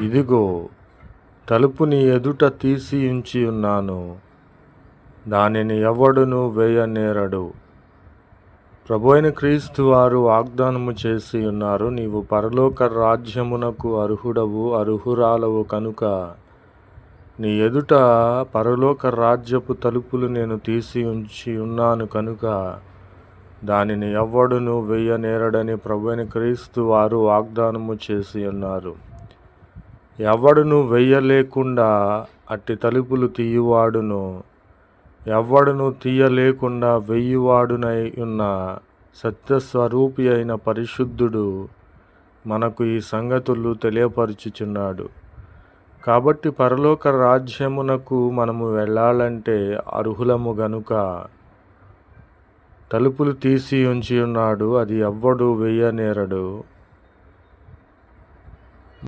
ఇదిగో, తలుపు నీ ఎదుట తీసి ఉంచి ఉన్నాను, దానిని ఎవడునూ వేయనేరడు. ప్రభువైన క్రీస్తు వారు వాగ్దానము చేసి ఉన్నారు, నీవు పరలోక రాజ్యమునకు అర్హుడవు, అర్హురాలవు కనుక నీ ఎదుట పరలోక రాజ్యపు తలుపులు నేను తీసి ఉంచి ఉన్నాను కనుక దానిని ఎవ్వడునూ వేయనేరడని ప్రభువైన క్రీస్తు వారు వాగ్దానము చేసి ఉన్నారు. ఎవడును వెయ్యలేకుండా అట్టి తలుపులు తీయువాడును, ఎవ్వడును తీయలేకుండా వెయ్యువాడునై ఉన్న సత్యస్వరూపి అయిన పరిశుద్ధుడు మనకు ఈ సంగతులు తెలియపరుచుచున్నాడు. కాబట్టి పరలోక రాజ్యమునకు మనము వెళ్ళాలంటే అర్హులము గనుక తలుపులు తీసి ఉంచి ఉన్నాడు, అది ఎవ్వడు వేయనేరడు.